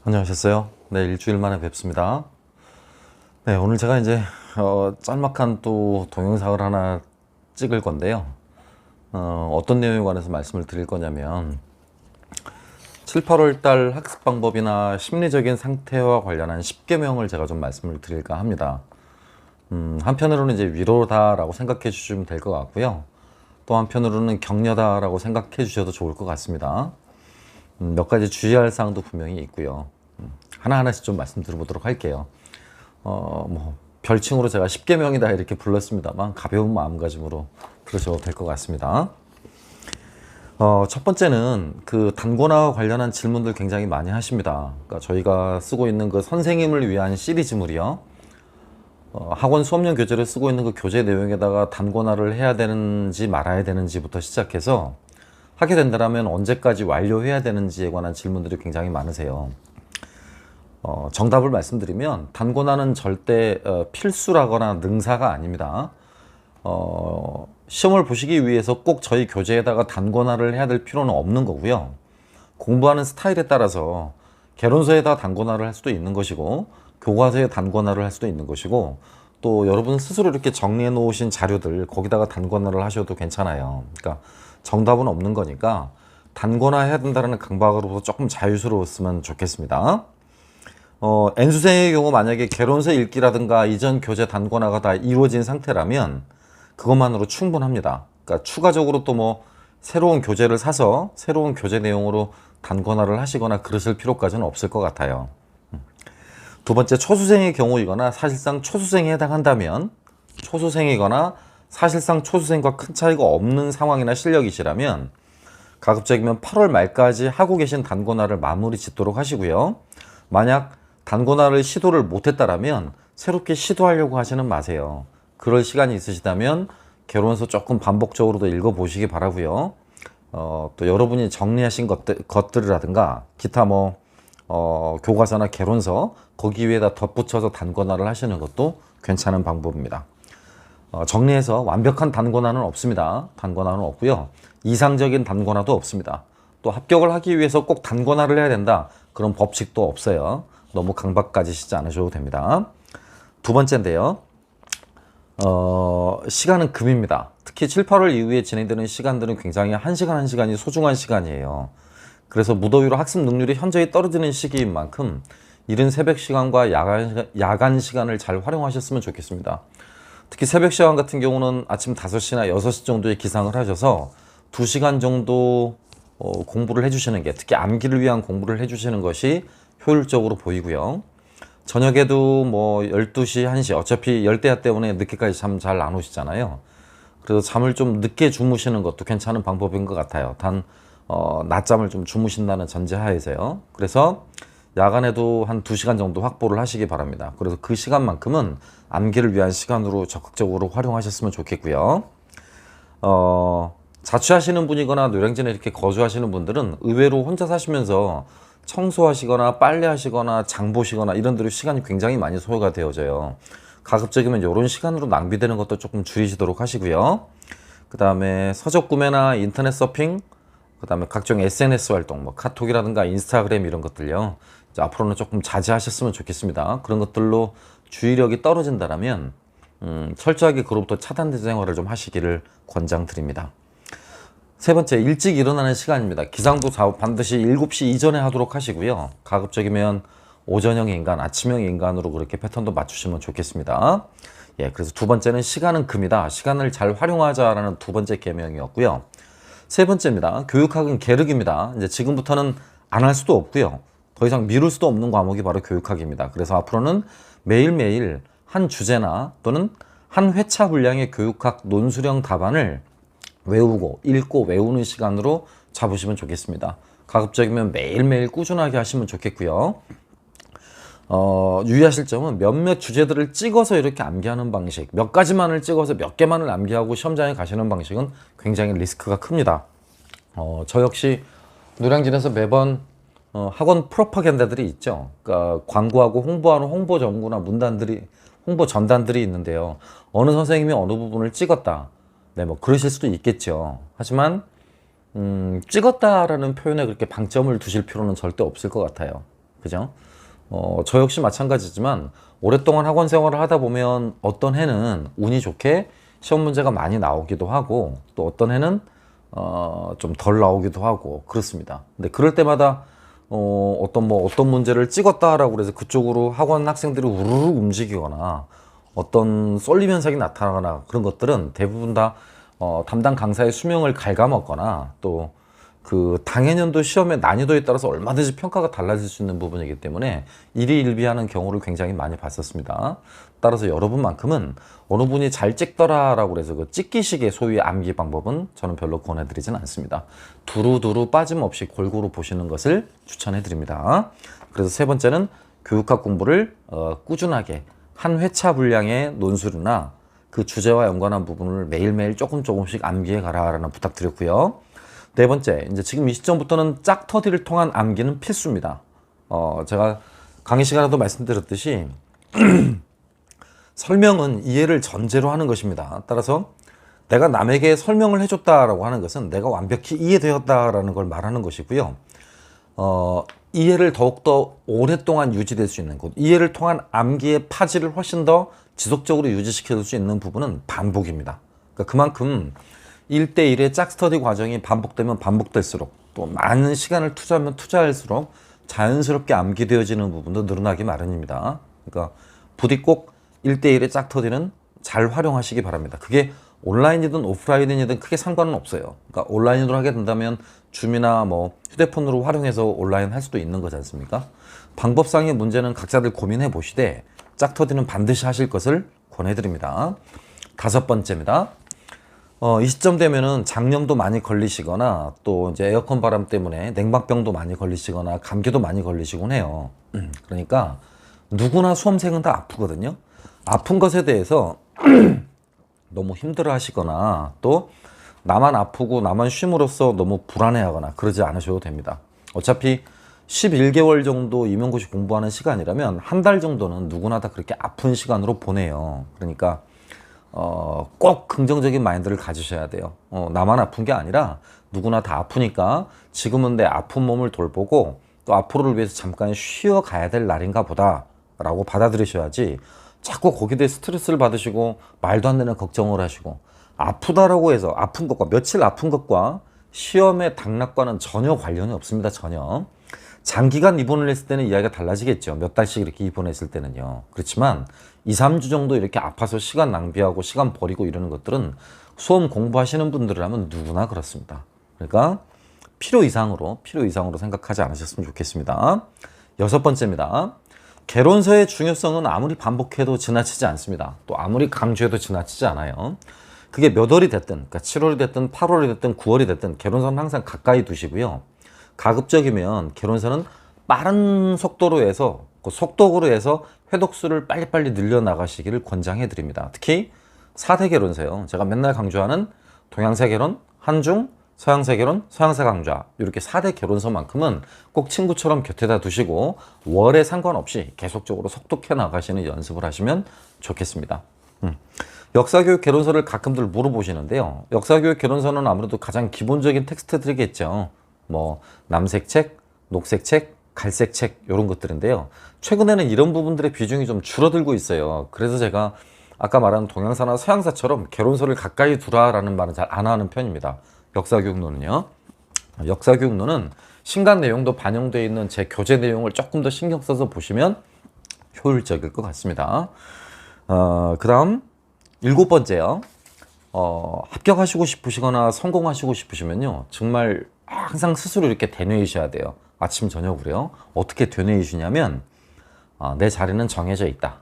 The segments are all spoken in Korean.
안녕하셨어요? 네, 일주일 만에 뵙습니다. 네, 오늘 제가 이제 짤막한 또 동영상을 하나 찍을 건데요. 어떤 내용에 관해서 말씀을 드릴 거냐면 7, 8월 달 학습 방법이나 심리적인 상태와 관련한 10계명을 제가 좀 말씀을 드릴까 합니다. 한편으로는 이제 위로다라고 생각해 주시면 될 것 같고요. 또 한편으로는 격려다라고 생각해 주셔도 좋을 것 같습니다. 몇 가지 주의할 사항도 분명히 있고요. 하나하나씩 좀 말씀드려보도록 할게요. 별칭으로 제가 10계명이다 이렇게 불렀습니다만 가벼운 마음가짐으로 들으셔도 될 것 같습니다. 첫 번째는 그 단권화와 관련한 질문들 굉장히 많이 하십니다. 그러니까 저희가 쓰고 있는 그 선생님을 위한 시리즈물이요. 학원 수업용 교재를 쓰고 있는 그 교재 내용에다가 단권화를 해야 되는지 말아야 되는지부터 시작해서 하게 된다면 언제까지 완료해야 되는지에 관한 질문들이 굉장히 많으세요. 정답을 말씀드리면 단권화는 절대 필수라거나 능사가 아닙니다. 시험을 보시기 위해서 꼭 저희 교재에다가 단권화를 해야 될 필요는 없는 거고요. 공부하는 스타일에 따라서 개론서에다 단권화를 할 수도 있는 것이고 교과서에 단권화를 할 수도 있는 것이고 또 여러분 스스로 이렇게 정리해 놓으신 자료들 거기다가 단권화를 하셔도 괜찮아요. 그러니까 정답은 없는 거니까 단권화 해야 된다는 강박으로부터 조금 자유스러웠으면 좋겠습니다. N수생의 경우 만약에 개론서 읽기라든가 이전 교재 단권화가 다 이루어진 상태라면 그것만으로 충분합니다. 그러니까 추가적으로 또 뭐 새로운 교재를 사서 새로운 교재 내용으로 단권화를 하시거나 그러실 필요까지는 없을 것 같아요. 두 번째, 초수생의 경우이거나 사실상 초수생에 해당한다면 초수생이거나 사실상 초수생과 큰 차이가 없는 상황이나 실력이시라면 가급적이면 8월 말까지 하고 계신 단권화를 마무리 짓도록 하시고요. 만약 단권화를 시도를 못했다라면 새롭게 시도하려고 하지는 마세요. 그럴 시간이 있으시다면 개론서 조금 반복적으로도 읽어보시기 바라고요. 또 여러분이 정리하신 것들이라든가 기타 교과서나 개론서 거기 위에다 덧붙여서 단권화를 하시는 것도 괜찮은 방법입니다. 정리해서 완벽한 단권화는 없습니다. 단권화는 없고요. 이상적인 단권화도 없습니다. 또 합격을 하기 위해서 꼭 단권화를 해야 된다. 그런 법칙도 없어요. 너무 강박 가지시지 않으셔도 됩니다. 두 번째인데요. 시간은 금입니다. 특히 7, 8월 이후에 진행되는 시간들은 굉장히 한 시간이 소중한 시간이에요. 그래서 무더위로 학습 능률이 현저히 떨어지는 시기인 만큼 이른 새벽 시간과 야간 시간을 잘 활용하셨으면 좋겠습니다. 특히 새벽 시간 같은 경우는 아침 5시나 6시 정도에 기상을 하셔서 2시간 정도 공부를 해주시는 게, 특히 암기를 위한 공부를 해주시는 것이 효율적으로 보이고요. 저녁에도 12시, 1시, 어차피 열대야 때문에 늦게까지 잠 잘 안 오시잖아요. 그래서 잠을 좀 늦게 주무시는 것도 괜찮은 방법인 것 같아요. 단 낮잠을 좀 주무신다는 전제하에서요. 그래서 야간에도 한 2시간 정도 확보를 하시기 바랍니다. 그래서 그 시간만큼은 암기를 위한 시간으로 적극적으로 활용하셨으면 좋겠고요. 자취하시는 분이거나 노량진에 이렇게 거주하시는 분들은 의외로 혼자 사시면서 청소하시거나 빨래하시거나 장 보시거나 이런 데로 시간이 굉장히 많이 소요가 되어져요. 가급적이면 이런 시간으로 낭비되는 것도 조금 줄이시도록 하시고요. 그 다음에 서적 구매나 인터넷 서핑, 그 다음에 각종 SNS 활동, 카톡이라든가 인스타그램 이런 것들요. 이제 앞으로는 조금 자제하셨으면 좋겠습니다. 그런 것들로 주의력이 떨어진다면 철저하게 그로부터 차단된 생활을 좀 하시기를 권장드립니다. 세 번째, 일찍 일어나는 시간입니다. 기상도 반드시 7시 이전에 하도록 하시고요. 가급적이면 오전형 인간, 아침형 인간으로 그렇게 패턴도 맞추시면 좋겠습니다. 예, 그래서 두 번째는 시간은 금이다. 시간을 잘 활용하자라는 두 번째 계명이었고요. 세 번째입니다. 교육학은 계륵입니다. 이제 지금부터는 안 할 수도 없고요. 더 이상 미룰 수도 없는 과목이 바로 교육학입니다. 그래서 앞으로는 매일매일 한 주제나 또는 한 회차 분량의 교육학 논술형 답안을 외우고 읽고 외우는 시간으로 잡으시면 좋겠습니다. 가급적이면 매일매일 꾸준하게 하시면 좋겠고요. 유의하실 점은 몇몇 주제들을 찍어서 이렇게 암기하는 방식, 몇 가지만을 찍어서 몇 개만을 암기하고 시험장에 가시는 방식은 굉장히 리스크가 큽니다. 저 역시 노량진에서 매번 학원 프로파간다들이 있죠. 그러니까 광고하고 홍보하는 홍보 전구나 홍보 전단들이 있는데요. 어느 선생님이 어느 부분을 찍었다. 네, 그러실 수도 있겠죠. 하지만 찍었다라는 표현에 그렇게 방점을 두실 필요는 절대 없을 것 같아요. 그죠? 저 역시 마찬가지지만 오랫동안 학원 생활을 하다 보면 어떤 해는 운이 좋게 시험 문제가 많이 나오기도 하고 또 어떤 해는 좀 덜 나오기도 하고 그렇습니다. 근데 그럴 때마다 어떤 문제를 찍었다라고 그래서 그쪽으로 학원 학생들이 우르르 움직이거나 어떤 쏠림 현상이 나타나거나 그런 것들은 대부분 다 담당 강사의 수명을 갉아먹거나 또 그 당해년도 시험의 난이도에 따라서 얼마든지 평가가 달라질 수 있는 부분이기 때문에 일희일비하는 경우를 굉장히 많이 봤었습니다. 따라서 여러분만큼은 어느 분이 잘 찍더라라고 그래서 그 찍기식의 소위 암기 방법은 저는 별로 권해드리진 않습니다. 두루두루 빠짐없이 골고루 보시는 것을 추천해 드립니다. 그래서 세 번째는 교육학 공부를 꾸준하게 한 회차 분량의 논술이나 그 주제와 연관한 부분을 매일매일 조금씩 암기해 가라라는 부탁드렸고요. 네 번째, 이제 지금 이 시점부터는 짝터디를 통한 암기는 필수입니다. 제가 강의 시간에도 말씀드렸듯이 설명은 이해를 전제로 하는 것입니다. 따라서 내가 남에게 설명을 해줬다라고 하는 것은 내가 완벽히 이해되었다라는 걸 말하는 것이고요. 이해를 더욱더 오랫동안 유지될 수 있는 것, 이해를 통한 암기의 파지를 훨씬 더 지속적으로 유지시켜줄 수 있는 부분은 반복입니다. 그러니까 그만큼 1대1의 짝스터디 과정이 반복되면 반복될수록 또 많은 시간을 투자하면 투자할수록 자연스럽게 암기되어지는 부분도 늘어나기 마련입니다. 그러니까 부디 꼭 1대1의 짝터디는 잘 활용하시기 바랍니다. 그게 온라인이든 오프라인이든 크게 상관은 없어요. 그러니까 온라인으로 하게 된다면 줌이나 뭐 휴대폰으로 활용해서 온라인 할 수도 있는 거지 않습니까? 방법상의 문제는 각자들 고민해 보시되 짝터디는 반드시 하실 것을 권해드립니다. 다섯 번째입니다. 이 시점 되면은 장염도 많이 걸리시거나 또 이제 에어컨 바람 때문에 냉방병도 많이 걸리시거나 감기도 많이 걸리시곤 해요. 그러니까 누구나 수험생은 다 아프거든요. 아픈 것에 대해서 너무 힘들어 하시거나 또 나만 아프고 나만 쉼으로써 너무 불안해하거나 그러지 않으셔도 됩니다. 어차피 11개월 정도 임용고시 공부하는 시간이라면 한 달 정도는 누구나 다 그렇게 아픈 시간으로 보내요. 그러니까 꼭 긍정적인 마인드를 가지셔야 돼요. 나만 아픈 게 아니라 누구나 다 아프니까 지금은 내 아픈 몸을 돌보고 또 앞으로를 위해서 잠깐 쉬어 가야 될 날인가 보다 라고 받아들이셔야지 자꾸 거기에 대해 스트레스를 받으시고 말도 안 되는 걱정을 하시고 아프다라고 해서 아픈 것과 며칠 아픈 것과 시험의 당락과는 전혀 관련이 없습니다. 전혀. 장기간 입원을 했을 때는 이야기가 달라지겠죠. 몇 달씩 이렇게 입원했을 때는요. 그렇지만 2, 3주 정도 이렇게 아파서 시간 낭비하고 시간 버리고 이러는 것들은 수험 공부하시는 분들이라면 누구나 그렇습니다. 그러니까 필요 이상으로 생각하지 않으셨으면 좋겠습니다. 여섯 번째입니다. 개론서의 중요성은 아무리 반복해도 지나치지 않습니다. 또 아무리 강조해도 지나치지 않아요. 그게 몇 월이 됐든, 그러니까 7월이 됐든 8월이 됐든 9월이 됐든 개론서는 항상 가까이 두시고요. 가급적이면 개론서는 빠른 속도로 해서 그 속독으로 해서 회독수를 빨리빨리 늘려나가시기를 권장해 드립니다. 특히 4대 개론서요. 제가 맨날 강조하는 동양사 개론, 한중, 서양사 개론, 서양사 강좌 이렇게 4대 개론서만큼은 꼭 친구처럼 곁에다 두시고 월에 상관없이 계속적으로 속독해 나가시는 연습을 하시면 좋겠습니다. 역사교육 개론서를 가끔들 물어보시는데요. 역사교육 개론서는 아무래도 가장 기본적인 텍스트들이겠죠. 뭐 남색책, 녹색책, 갈색책 이런 것들인데요. 최근에는 이런 부분들의 비중이 좀 줄어들고 있어요. 그래서 제가 아까 말한 동양사나 서양사처럼 개론서를 가까이 두라라는 말은 잘 안 하는 편입니다. 역사교육론은요. 역사교육론은 신간 내용도 반영되어 있는 제 교재 내용을 조금 더 신경 써서 보시면 효율적일 것 같습니다. 그 다음 7번째요. 합격하시고 싶으시거나 성공하시고 싶으시면요. 정말 항상 스스로 이렇게 되뇌이셔야 돼요. 아침 저녁으로요. 어떻게 되뇌이시냐면 내 자리는 정해져 있다.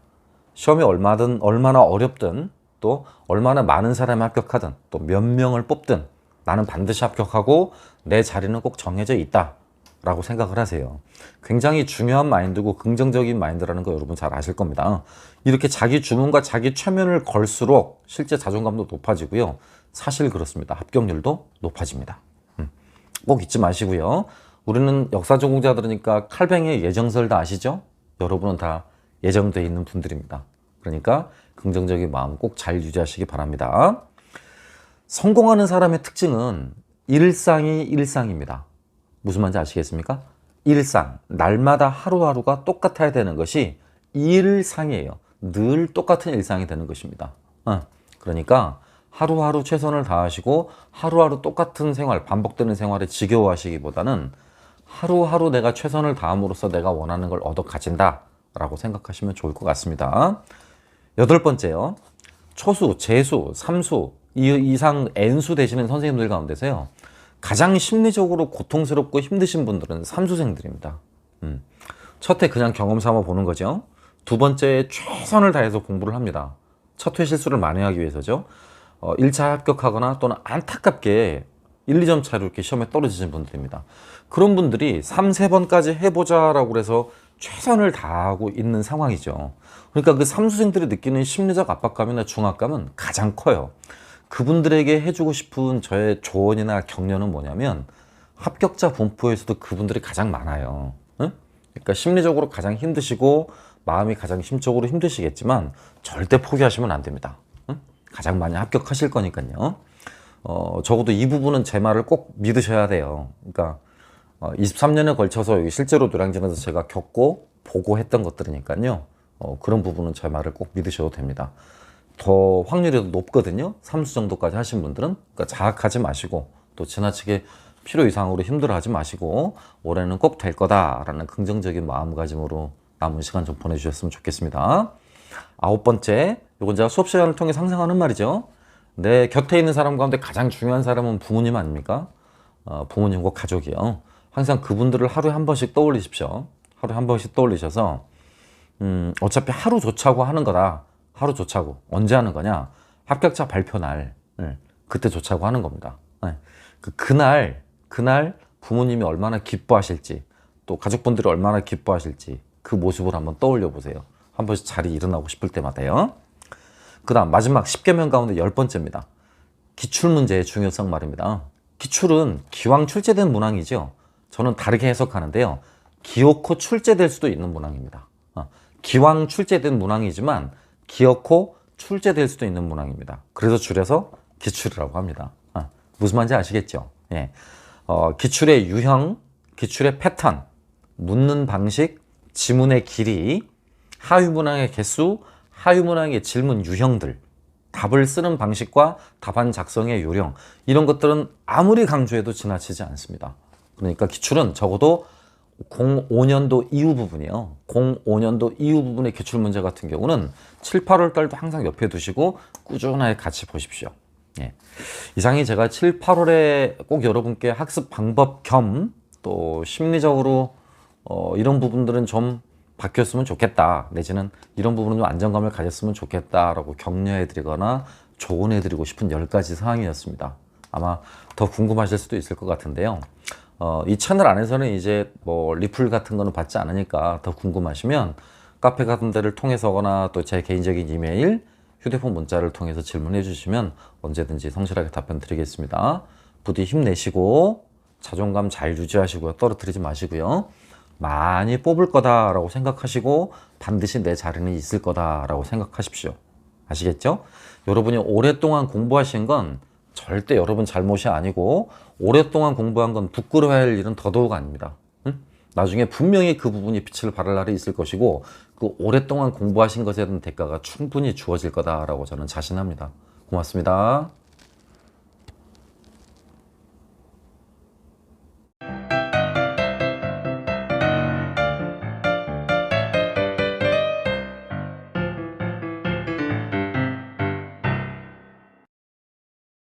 시험이 얼마나 어렵든 또 얼마나 많은 사람이 합격하든 또 몇 명을 뽑든 나는 반드시 합격하고 내 자리는 꼭 정해져 있다 라고 생각을 하세요. 굉장히 중요한 마인드고 긍정적인 마인드라는 거 여러분 잘 아실 겁니다. 이렇게 자기 주문과 자기 최면을 걸수록 실제 자존감도 높아지고요. 사실 그렇습니다. 합격률도 높아집니다. 꼭 잊지 마시고요. 우리는 역사 전공자들이니까 칼뱅의 예정설 다 아시죠? 여러분은 다 예정되어 있는 분들입니다. 그러니까 긍정적인 마음 꼭 잘 유지하시기 바랍니다. 성공하는 사람의 특징은 일상이 일상입니다. 무슨 말인지 아시겠습니까? 일상, 날마다 하루하루가 똑같아야 되는 것이 일상이에요. 늘 똑같은 일상이 되는 것입니다. 그러니까 하루하루 최선을 다하시고 하루하루 똑같은 생활, 반복되는 생활에 지겨워하시기보다는 하루하루 내가 최선을 다함으로써 내가 원하는 걸 얻어 가진다 라고 생각하시면 좋을 것 같습니다. 여덟 번째요. 초수, 재수, 삼수 이상 N수 되시는 선생님들 가운데서요, 가장 심리적으로 고통스럽고 힘드신 분들은 삼수생들입니다. 첫 회 그냥 경험 삼아 보는 거죠. 두 번째에 최선을 다해서 공부를 합니다. 첫 회 실수를 만회하기 위해서죠. 1차 합격하거나 또는 안타깝게 1, 2점 차로 이렇게 시험에 떨어지신 분들입니다. 그런 분들이 3, 4번까지 해보자라고 그래서 최선을 다하고 있는 상황이죠. 그러니까 그 삼수생들이 느끼는 심리적 압박감이나 중압감은 가장 커요. 그분들에게 해주고 싶은 저의 조언이나 격려는 뭐냐면, 합격자 분포에서도 그분들이 가장 많아요. 그러니까 심리적으로 가장 힘드시고 마음이 가장 심적으로 힘드시겠지만 절대 포기하시면 안 됩니다. 가장 많이 합격하실 거니까요. 적어도 이 부분은 제 말을 꼭 믿으셔야 돼요. 그러니까 23년에 걸쳐서 실제로 노량진에서 제가 겪고 보고 했던 것들이니까요. 그런 부분은 제 말을 꼭 믿으셔도 됩니다. 더 확률이 더 높거든요. 3수 정도까지 하신 분들은. 그러니까 자학하지 마시고 또 지나치게 필요 이상으로 힘들어하지 마시고 올해는 꼭 될 거다라는 긍정적인 마음가짐으로 남은 시간 좀 보내주셨으면 좋겠습니다. 아홉 번째, 이건 제가 수업 시간을 통해 상상하는 말이죠. 내 곁에 있는 사람 가운데 가장 중요한 사람은 부모님 아닙니까? 부모님과 가족이요. 항상 그분들을 하루에 한 번씩 떠올리십시오. 하루에 한 번씩 떠올리셔서 어차피 하루 조차고 하는 거다. 하루 조차고. 언제 하는 거냐? 합격자 발표 날. 그때 조차고 하는 겁니다. 그날 부모님이 얼마나 기뻐하실지, 또 가족분들이 얼마나 기뻐하실지 그 모습을 한번 떠올려 보세요. 한 번씩 자리 일어나고 싶을 때마다요. 그 다음 마지막 10개명 가운데 10번째입니다. 기출문제의 중요성 말입니다. 기출은 기왕 출제된 문항이죠. 저는 다르게 해석하는데요. 기어코 출제될 수도 있는 문항입니다. 기왕 출제된 문항이지만 기어코 출제될 수도 있는 문항입니다. 그래서 줄여서 기출이라고 합니다. 무슨 말인지 아시겠죠? 예. 기출의 유형, 기출의 패턴, 묻는 방식, 지문의 길이, 하위문항의 개수, 하위문항의 질문 유형들, 답을 쓰는 방식과 답안 작성의 요령, 이런 것들은 아무리 강조해도 지나치지 않습니다. 그러니까 기출은 적어도 05년도 이후 부분이요. 05년도 이후 부분의 기출문제 같은 경우는 7, 8월 달도 항상 옆에 두시고 꾸준하게 같이 보십시오. 예. 이상이 제가 7, 8월에 꼭 여러분께 학습 방법 겸 또 심리적으로 이런 부분들은 좀 바뀌었으면 좋겠다, 내지는 이런 부분은 좀 안정감을 가졌으면 좋겠다라고 격려해 드리거나 조언해 드리고 싶은 10가지 사항이었습니다. 아마 더 궁금하실 수도 있을 것 같은데요. 이 채널 안에서는 이제 뭐 리플 같은 거는 받지 않으니까 더 궁금하시면 카페 같은 데를 통해서거나 또 제 개인적인 이메일, 휴대폰 문자를 통해서 질문해 주시면 언제든지 성실하게 답변 드리겠습니다. 부디 힘내시고 자존감 잘 유지하시고요. 떨어뜨리지 마시고요. 많이 뽑을 거다라고 생각하시고 반드시 내 자리는 있을 거다라고 생각하십시오. 아시겠죠? 여러분이 오랫동안 공부하신 건 절대 여러분 잘못이 아니고 오랫동안 공부한 건 부끄러워할 일은 더더욱 아닙니다. 나중에 분명히 그 부분이 빛을 발할 날이 있을 것이고 그 오랫동안 공부하신 것에 대한 대가가 충분히 주어질 거다라고 저는 자신합니다. 고맙습니다.